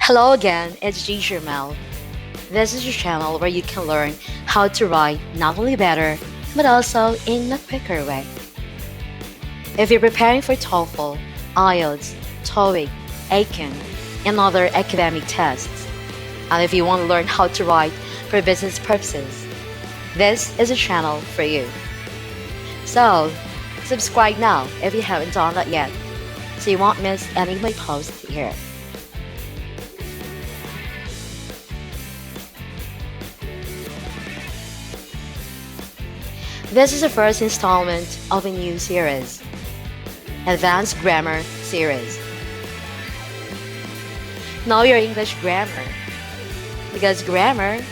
Hello again, it's Gigi Mel. This is your channel where you can learn how to write not only better, but also in a quicker way. If you're preparing for TOEFL, IELTS, TOEIC, EIKEN, and other academic tests, and if you want to learn how to write for business purposes, this is a channel for you. So, subscribe now if you haven't done that yet, so you won't miss any of my posts here. This is the first installment of a new series, Advanced Grammar Series. Know your English grammar, because grammar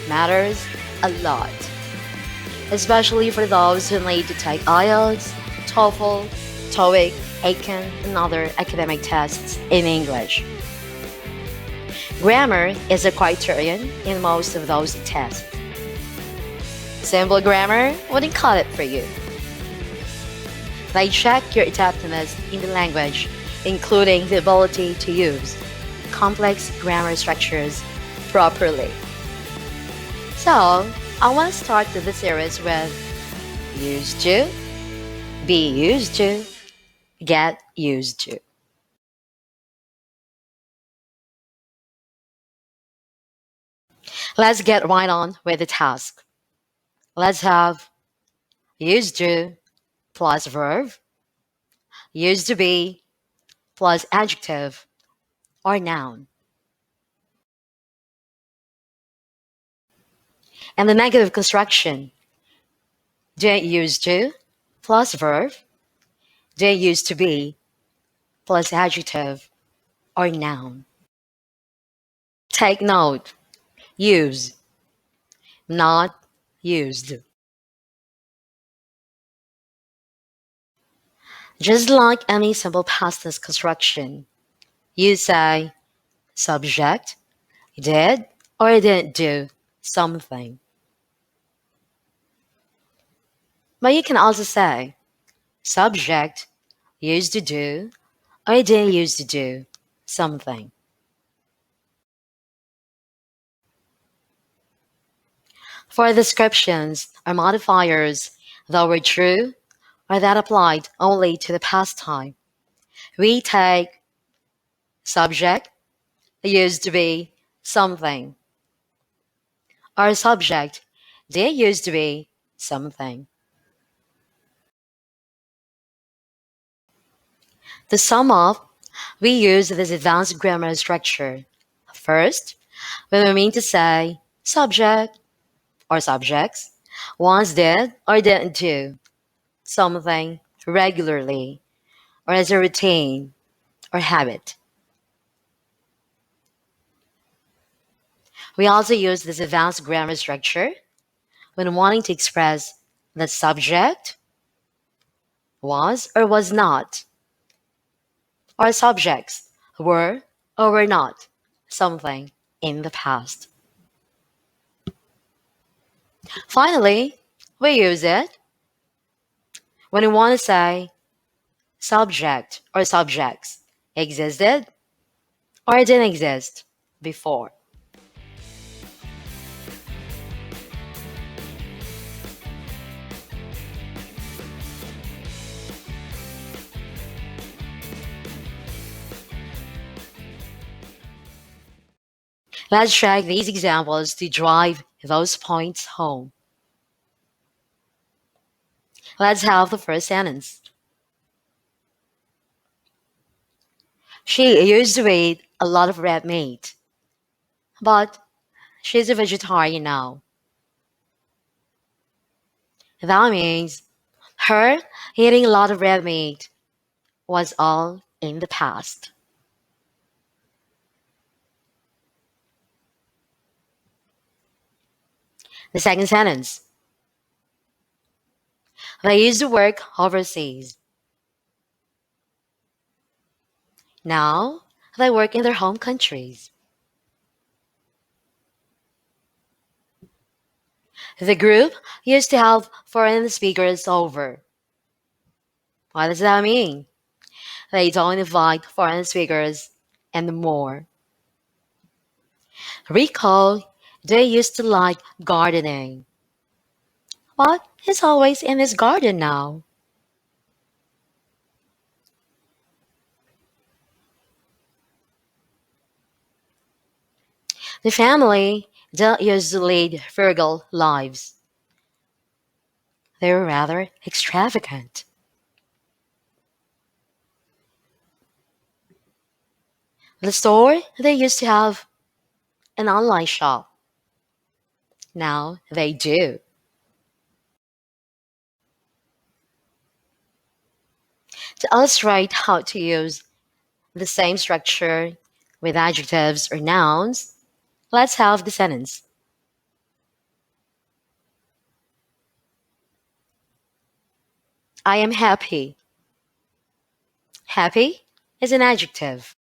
matters a lot, especially for those who need to take IELTS, TOEFL, TOEIC, EIKEN, and other academic tests in English. Grammar is a criterion in most of those tests. Simple grammar wouldn't cut it for you. They check your adaptiveness in the language, including the ability to use complex grammar structures properly. So, I want to start the series with used to, be used to, get used to. Let's get right on with the task. Let's have used to plus verb, used to be plus adjective or noun. And the negative construction, didn't used to plus verb, didn't used to be plus adjective or noun. Take note, use, not used. Just like any simple past tense construction, you say subject did or didn't do something. But you can also say subject used to do or didn't used to do something. For descriptions or modifiers that were true or that applied only to the past time, we take subject used to be something, or subject did used to be something. To sum up, we use this advanced grammar structure. First, when we mean to say subject or subjects once did or didn't do something regularly or as a routine or habit. We also use this advanced grammar structure when wanting to express that subject was or was not, or subjects were or were not something in the past. Finally, we use it when we want to say subject or subjects existed or didn't exist before. Let's check these examples to drive those points home. Let's have the first sentence. She used to eat a lot of red meat, but she's a vegetarian now. That means her eating a lot of red meat was all in the past. The second sentence. They used to work overseas. Now they work in their home countries. The group used to have foreign speakers over. What does that mean? They don't invite foreign speakers anymore. Recall, they used to like gardening. But he's always in his garden now. The family don't used to lead frugal lives. They were rather extravagant. The store, they used to have an online shop. Now they do. To illustrate how to use the same structure with adjectives or nouns, let's have the sentence. I am happy. Happy is an adjective.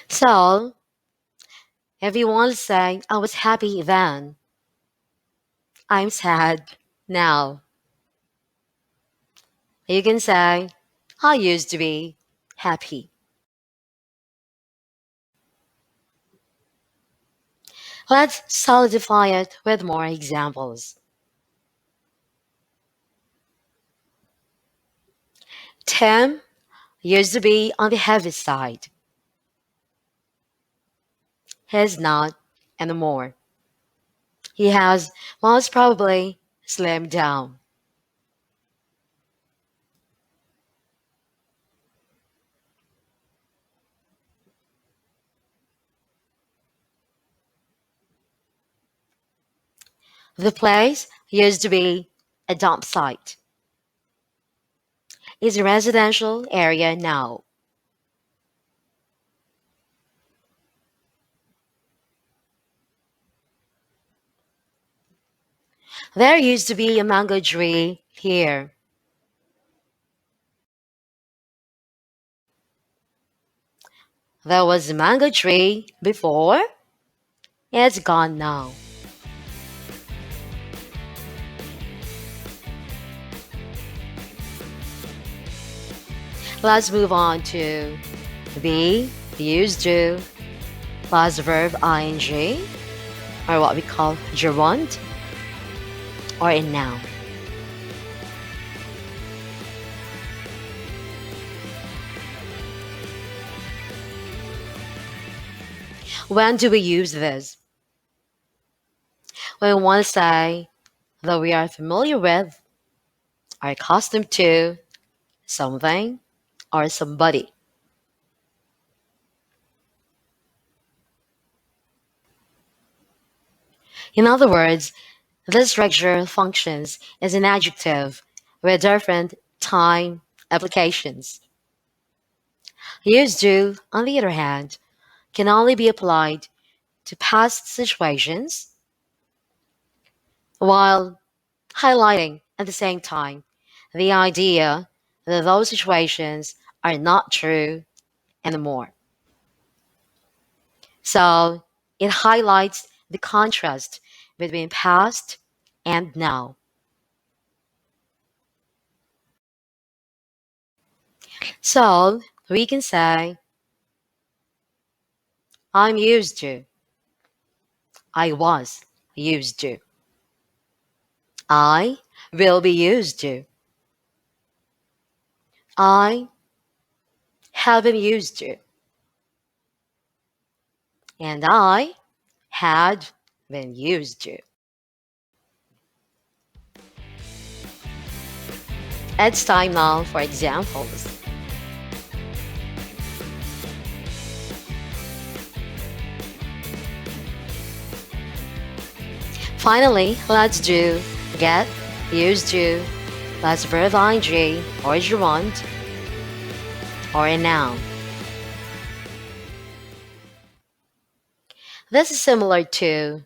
So, if you want to say, I was happy then, I'm sad now, you can say, I used to be happy. Let's solidify it with more examples. Tim used to be on the heavy side. He's not anymore. He has most probably slimmed down. The place used to be a dump site. It's a residential area now. There used to be a mango tree here. There was a mango tree before. It's gone now. Let's move on to be used to plus verb ing, or what we call gerund, or a noun. When do we use this? When we want to say that we are familiar with, are accustomed to something or somebody. In other words, this structure functions as an adjective with different time applications. Used to, on the other hand, can only be applied to past situations while highlighting at the same time the idea that those situations are not true anymore. So it highlights the contrast between past and now. So we can say, I'm used to, I was used to, I will be used to, I have been used to, and I had been used to. It's time now for examples. Finally, let's do get, used to, plus verb ing or gerund, or a noun. This is similar to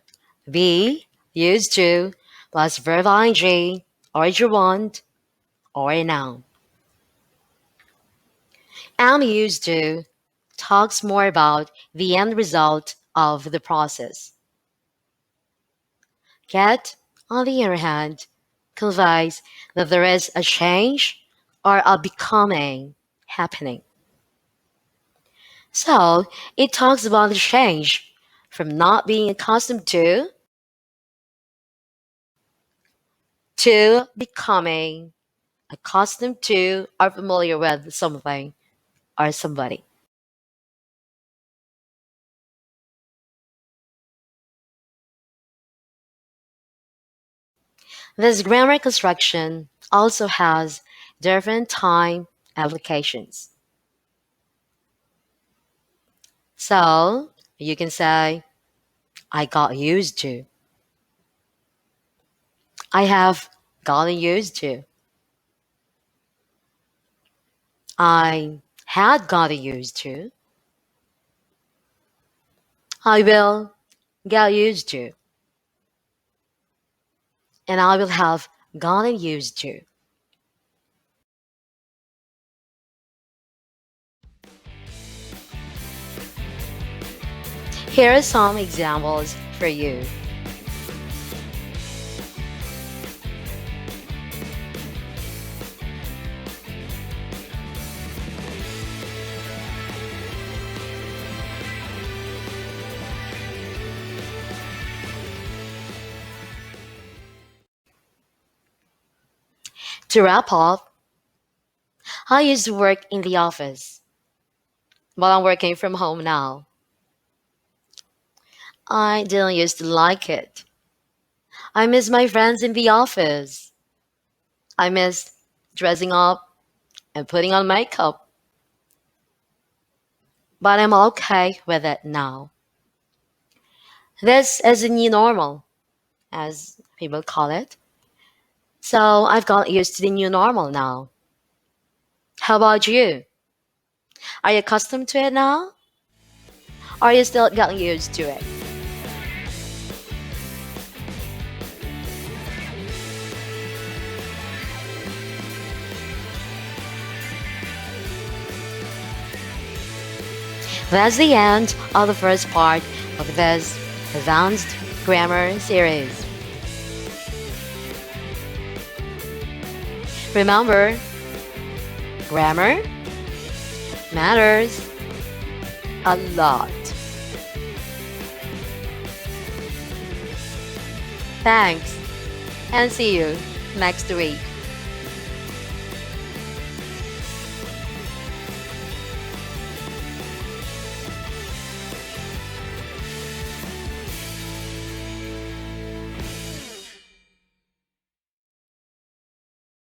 be, used to, plus verb ing or gerund, or a noun. Am used to talks more about the end result of the process. Get, on the other hand, conveys that there is a change or a becoming happening. So, it talks about the change from not being accustomed to becoming accustomed to or familiar with something or somebody. This grammar construction also has different time applications. So, you can say, I got used to. I have gotten used to. I had gotten used to. I will get used to. And I will have gotten used to. Here are some examples for you. To wrap up, I used to work in the office, but I'm working from home now. I didn't used to like it. I miss my friends in the office. I miss dressing up and putting on makeup, but I'm okay with it now. This is a new normal, as people call it. So I've got used to the new normal now. How about you? Are you accustomed to it now? Or are you still getting used to it? That's the end of the first part of this advanced grammar series. Remember, grammar matters a lot. Thanks, and see you next week.